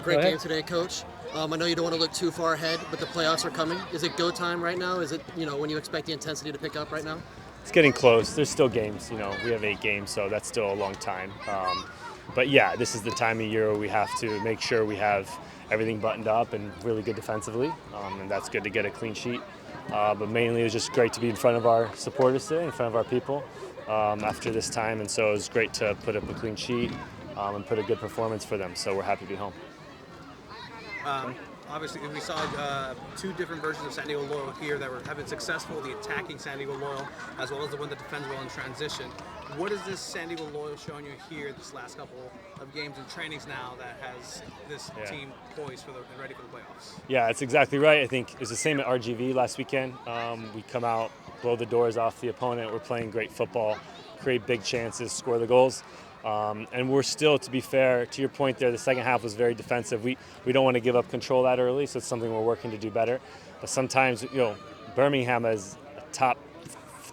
Great game today, Coach. I know you don't want to look too far ahead, but the playoffs are coming. Is it go time right now? Is it, when you expect the intensity to pick up right now? It's getting close. There's still games. We have 8 games, so that's still a long time. But yeah, this is the time of year where we have to make sure we have everything buttoned up and really good defensively, and that's good to get a clean sheet. But mainly it was just great to be in front of our supporters today, in front of our people after this time, and so it was great to put up a clean sheet and put a good performance for them, so we're happy to be home. Obviously, we saw 2 different versions of San Diego Loyal here that have been successful, the attacking San Diego Loyal, as well as the one that defends well in transition. What is this San Diego Loyal showing you here this last couple of games and trainings now that has this team poised and ready for the playoffs? Yeah, that's exactly right. I think it was the same at RGV last weekend. We come out, blow the doors off the opponent. We're playing great football, create big chances, score the goals. And we're still, to be fair, to your point there, the second half was very defensive. We don't want to give up control that early, so it's something we're working to do better. But sometimes, Birmingham has a top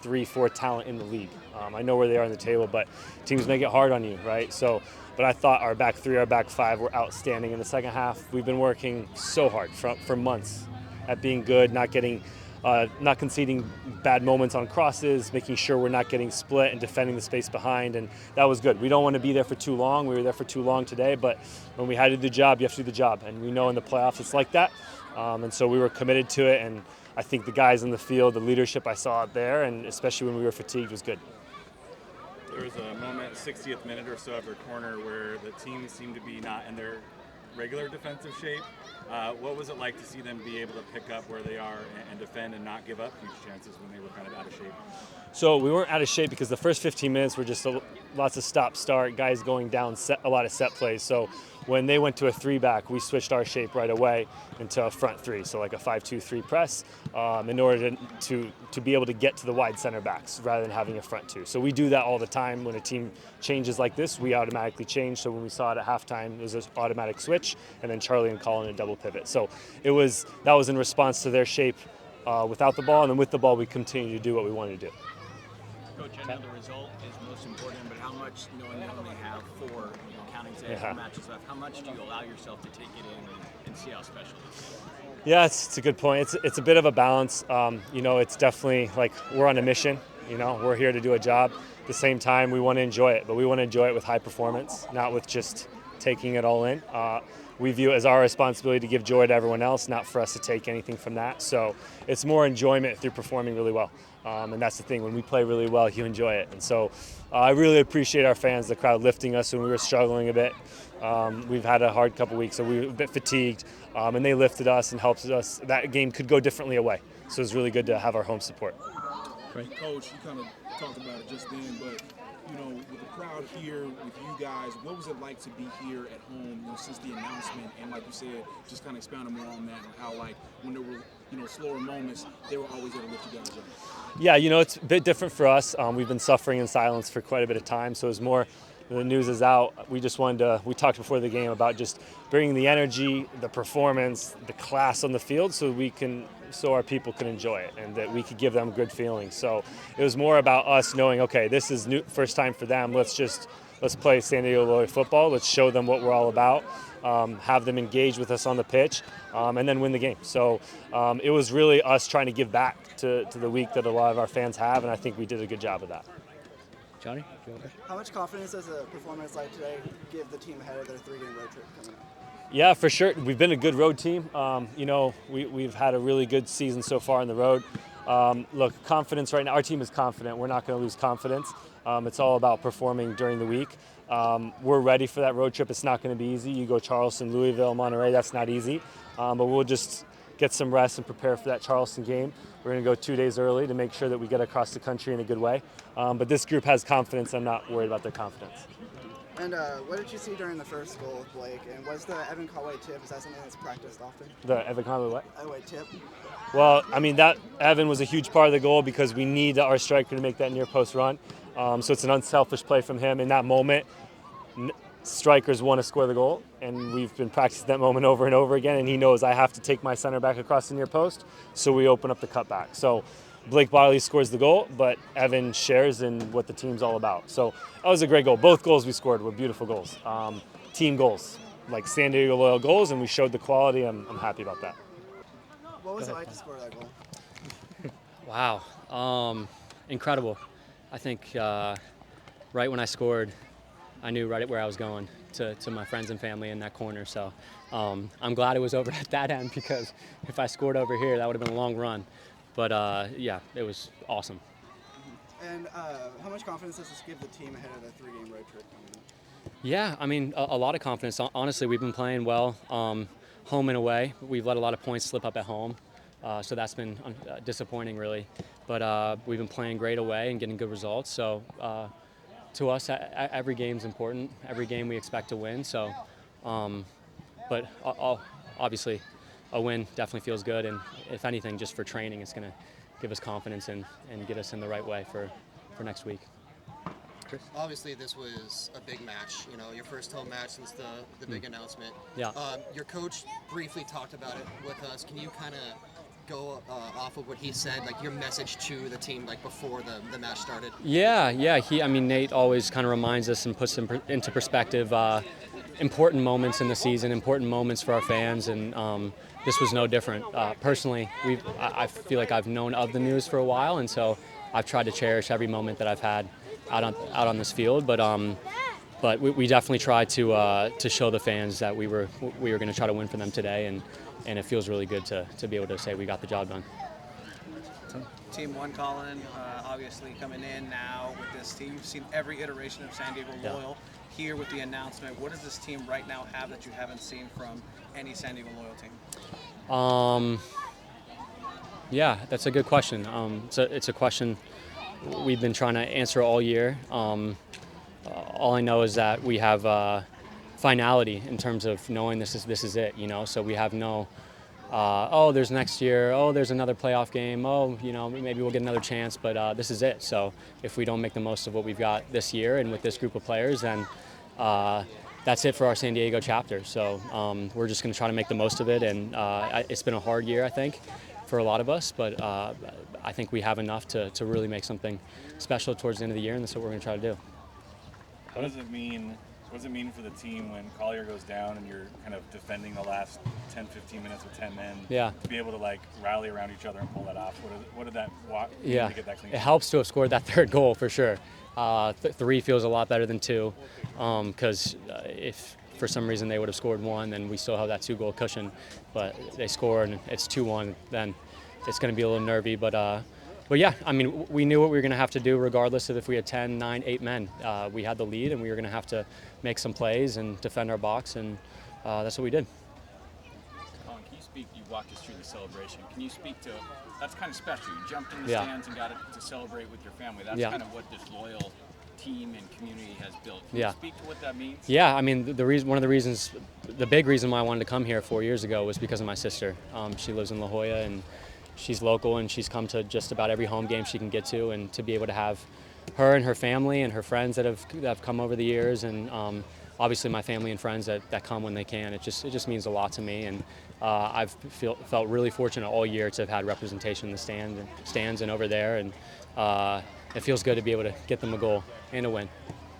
3-4 talent in the league. I know where they are on the table, but teams make it hard on you, right? But I thought our back 3, our back 5 were outstanding in the second half. We've been working so hard for months at being good, not conceding bad moments on crosses, making sure we're not getting split and defending the space behind, and that was good. We don't want to be there for too long. We were there for too long today, but when we had to do the job, you have to do the job, and we know in the playoffs it's like that, and so we were committed to it, and I think the guys in the field, the leadership I saw out there, and especially when we were fatigued, was good. There was a moment, 60th minute or so of your corner, where the team seemed to be not in their regular defensive shape. What was it like to see them be able to pick up where they are and defend and not give up huge chances when they were kind of out of shape? So we weren't out of shape because the first 15 minutes were just lots of stop-start, guys going down, a lot of set plays. So when they went to a 3-back, we switched our shape right away into a front 3, so like a 5-2-3 press, in order to be able to get to the wide center backs rather than having a front 2. So we do that all the time. When a team changes like this, we automatically change. So when we saw it at halftime, it was an automatic switch, and then Charlie and Colin a double pivot. So that was in response to their shape without the ball, and then with the ball, we continue to do what we wanted to do. Coach, I know the result is most important, but how much, knowing you only have 4, counting today, 4 matches left, how much do you allow yourself to take it in and see how special it is? Yeah, it's a good point. It's a bit of a balance. It's definitely like we're on a mission. We're here to do a job. At the same time, we want to enjoy it, but we want to enjoy it with high performance, not with just taking it all in. We view it as our responsibility to give joy to everyone else, not for us to take anything from that. So it's more enjoyment through performing really well. And that's the thing. When we play really well, you enjoy it. And so I really appreciate our fans, the crowd lifting us when we were struggling a bit. We've had a hard couple weeks, so we were a bit fatigued. And they lifted us and helped us. That game could go differently away. So it's really good to have our home support. Right. Coach, you kind of talked about it just then, but with the crowd here, with you guys, what was it like to be here at home, since the announcement? And like you said, just kind of expounding more on that, and how when there were, slower moments, they were always there to lift you guys up. Yeah, it's a bit different for us. We've been suffering in silence for quite a bit of time, so it was more. The news is out. We just wanted to. We talked before the game about just bringing the energy, the performance, the class on the field, so our people can enjoy it and that we could give them good feelings. So it was more about us knowing, okay, this is new, first time for them. Let's play San Diego Loyal football. Let's show them what we're all about. Have them engage with us on the pitch, and then win the game. So it was really us trying to give back to the week that a lot of our fans have, and I think we did a good job of that. Johnny? How much confidence does a performance like today give the team ahead of their 3-game road trip coming up? Yeah, for sure. We've been a good road team. We've had a really good season so far on the road. Look, confidence right now. Our team is confident. We're not going to lose confidence. It's all about performing during the week. We're ready for that road trip. It's not going to be easy. You go Charleston, Louisville, Monterey. That's not easy. But we'll just get some rest and prepare for that Charleston game. We're going to go 2 days early to make sure that we get across the country in a good way. But this group has confidence. I'm not worried about their confidence. And what did you see during the first goal with Blake? And was the Evan Conway tip, is that something that's practiced often? The Evan Conway what? Conway tip. Well, that Evan was a huge part of the goal because we need our striker to make that near post run. So it's an unselfish play from him. In that moment, strikers want to score the goal, and we've been practicing that moment over and over again, and he knows I have to take my center back across the near post, so we open up the cutback. So Blake Bodley scores the goal, but Evan shares in what the team's all about. So that was a great goal. Both goals we scored were beautiful goals, team goals. like San Diego Loyal goals, and we showed the quality. I'm happy about that. What was it like to score that goal? Wow, incredible. I think right when I scored, I knew right where I was going to my friends and family in that corner. So I'm glad it was over at that end, because if I scored over here, that would have been a long run. But yeah, it was awesome. And how much confidence does this give the team ahead of the 3-game road trip coming up? Yeah, I mean, a lot of confidence. Honestly, we've been playing well, home and away. We've let a lot of points slip up at home, so that's been disappointing, really. But we've been playing great away and getting good results. So to us, every game's important. Every game we expect to win. So, but obviously, a win definitely feels good. And if anything, just for training, it's going to give us confidence and get us in the right way for next week. Obviously, this was a big match. You know, your first home match since the big announcement. Yeah. Your coach briefly talked about it with us. Can you kind of go off of what he said, like your message to the team, like before the match started? Yeah. Nate always kind of reminds us and puts into perspective important moments in the season, important moments for our fans, and this was no different. Personally, I feel like I've known of the news for a while, and so I've tried to cherish every moment that I've had out on this field. But we definitely tried to show the fans that we were going to try to win for them today, and it feels really good to be able to say we got the job done. Team 1, Colin, obviously coming in now with this team. You've seen every iteration of San Diego Loyal. Here with the announcement, what does this team right now have that you haven't seen from any San Diego Loyal team? Yeah, that's a good question. It's a question we've been trying to answer all year. All I know is that we have finality in terms of knowing this is it. You know, so we have no there's next year, there's another playoff game, maybe we'll get another chance, but this is it. So if we don't make the most of what we've got this year and with this group of players, then that's it for our San Diego chapter. So we're just going to try to make the most of it, and it's been a hard year, I think, for a lot of us, but I think we have enough to really make something special towards the end of the year, and that's what we're going to try to do. What does it mean for the team when Collier goes down and you're kind of defending the last 10, 15 minutes with 10 men? Yeah. To be able to like rally around each other and pull that off. What did that mean to get that clean? It helps to have scored that third goal for sure. 3 feels a lot better than 2, because if for some reason they would have scored 1, then we still have that 2-goal cushion. But they score and it's 2-1, then it's going to be a little nervy. But yeah, I mean, we knew what we were going to have to do regardless of if we had 10, 9, 8 men. We had the lead, and we were going to have to make some plays and defend our box, and that's what we did. Colin, can you speak, you walked us through the celebration. Can you speak to, that's kind of special. You jumped in the stands and got to celebrate with your family. That's kind of what this loyal team and community has built. Can you speak to what that means? Yeah, I mean, one of the reasons, the big reason why I wanted to come here 4 years ago was because of my sister. She lives in La Jolla, and she's local, and she's come to just about every home game she can get to, and to be able to have her and her family and her friends that have come over the years, and obviously my family and friends that come when they can. It just means a lot to me, and I've felt really fortunate all year to have had representation in the stands and over there, and it feels good to be able to get them a goal and a win.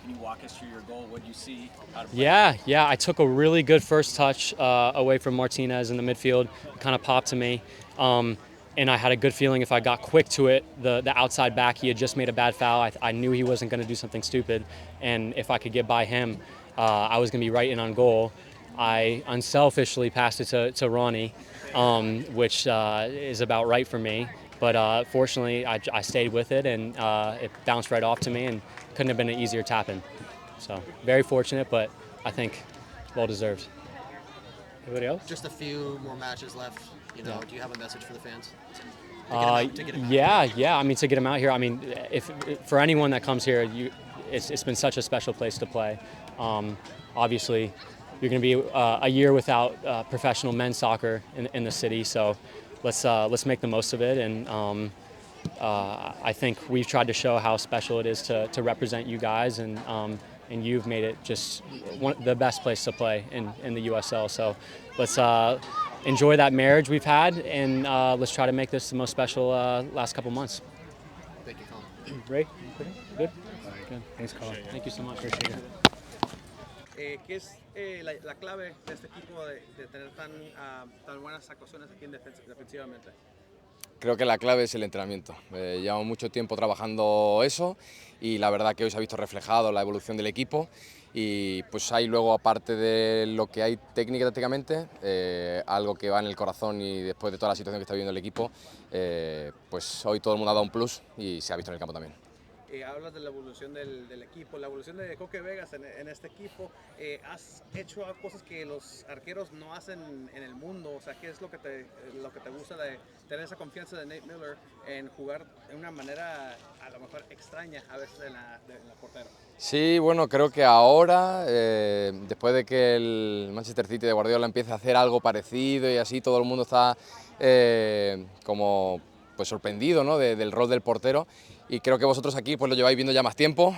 Can you walk us through your goal? What do you see out of play? Yeah. I took a really good first touch away from Martinez in the midfield. It kind of popped to me. And I had a good feeling if I got quick to it, the outside back, he had just made a bad foul. I knew he wasn't going to do something stupid. And if I could get by him, I was going to be right in on goal. I unselfishly passed it to Ronnie, which is about right for me. But fortunately, I stayed with it, and it bounced right off to me, and couldn't have been an easier tap-in. So very fortunate, but I think well-deserved. Anybody else? Just a few more matches left. Do you have a message for the fans? I mean, to get them out here. I mean, if for anyone that comes here, it's been such a special place to play. Obviously, you're going to be a year without professional men's soccer in the city, so let's make the most of it. And I think we've tried to show how special it is to represent you guys, and you've made it just the best place to play in the USL. So let's enjoy that marriage we've had, and let's try to make this the most special last couple months. Thank you, Colin. Ray? Good? Good. Thanks, Colin. Thank you so much. Appreciate it. ¿Qué es la clave de este equipo de tener tan buenas actuaciones aquí en defensivamente? Creo que la clave es el entrenamiento. Llevamos mucho tiempo trabajando eso y la verdad que hoy se ha visto reflejado la evolución del equipo y pues hay luego, aparte de lo que hay técnica tácticamente, algo que va en el corazón y después de toda la situación que está viviendo el equipo, pues hoy todo el mundo ha dado un plus y se ha visto en el campo también. Hablas de la evolución del equipo, la evolución de Coque Vegas en este equipo. Has hecho cosas que los arqueros no hacen en el mundo. O sea, ¿qué es lo que te gusta de tener esa confianza de Nate Miller en jugar de una manera a lo mejor extraña a veces en la portero? Sí, bueno, creo que ahora, después de que el Manchester City de Guardiola empiece a hacer algo parecido y así, todo el mundo está como pues sorprendido, ¿no?, del rol del portero, y creo que vosotros aquí pues lo lleváis viendo ya más tiempo.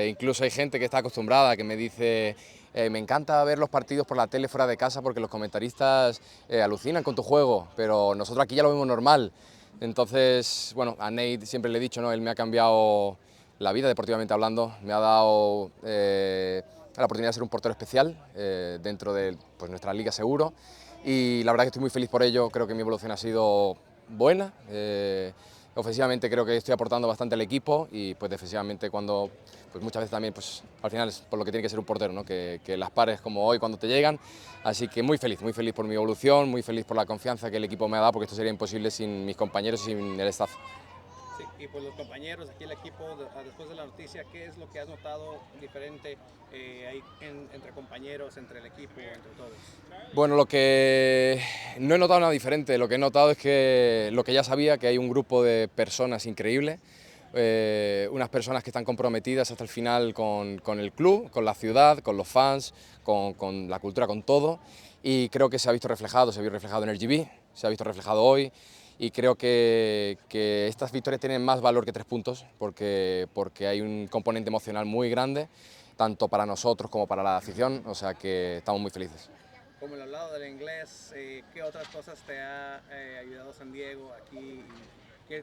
Incluso hay gente que está acostumbrada, que me dice me encanta ver los partidos por la tele fuera de casa porque los comentaristas alucinan con tu juego, pero nosotros aquí ya lo vemos normal. Entonces, bueno, a Nate siempre le he dicho, ¿no?, él me ha cambiado la vida deportivamente hablando, me ha dado la oportunidad de ser un portero especial dentro de pues, nuestra liga seguro, y la verdad que estoy muy feliz por ello. Creo que mi evolución ha sido buena, ofensivamente creo que estoy aportando bastante al equipo y pues defensivamente cuando pues muchas veces también pues al final es por lo que tiene que ser un portero, ¿no?, que las pares como hoy cuando te llegan, así que muy feliz por mi evolución, muy feliz por la confianza que el equipo me ha dado, porque esto sería imposible sin mis compañeros y sin el staff. Sí, y pues los compañeros, aquí el equipo, después de la noticia, ¿qué es lo que has notado diferente ahí entre compañeros, entre el equipo, entre todos? Bueno, lo que no he notado nada diferente, lo que he notado es que lo que ya sabía, que hay un grupo de personas increíble, unas personas que están comprometidas hasta el final con el club, con la ciudad, con los fans, con la cultura, con todo, y creo que se ha visto reflejado, se vio reflejado en el GB, se ha visto reflejado hoy, y creo que estas victorias tienen más valor que 3 puntos, porque hay un componente emocional muy grande, tanto para nosotros como para la afición, o sea que estamos muy felices. Como el hablado del inglés, ¿qué otras cosas te ha ayudado San Diego aquí?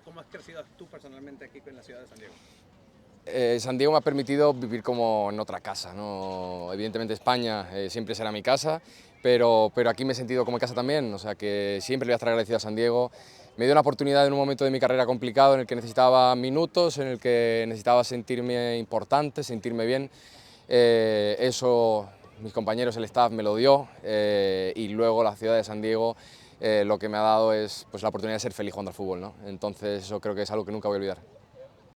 ¿Cómo has crecido tú personalmente aquí en la ciudad de San Diego? San Diego me ha permitido vivir como en otra casa, ¿no? Evidentemente España siempre será mi casa, pero aquí me he sentido como en casa también, o sea que siempre le voy a estar agradecido a San Diego. Me dio una oportunidad en un momento de mi carrera complicado en el que necesitaba minutos, en el que necesitaba sentirme importante, sentirme bien. Eso mis compañeros, el staff me lo dio, y luego la ciudad de San Diego lo que me ha dado es pues, la oportunidad de ser feliz jugando al fútbol, ¿no? Entonces eso creo que es algo que nunca voy a olvidar.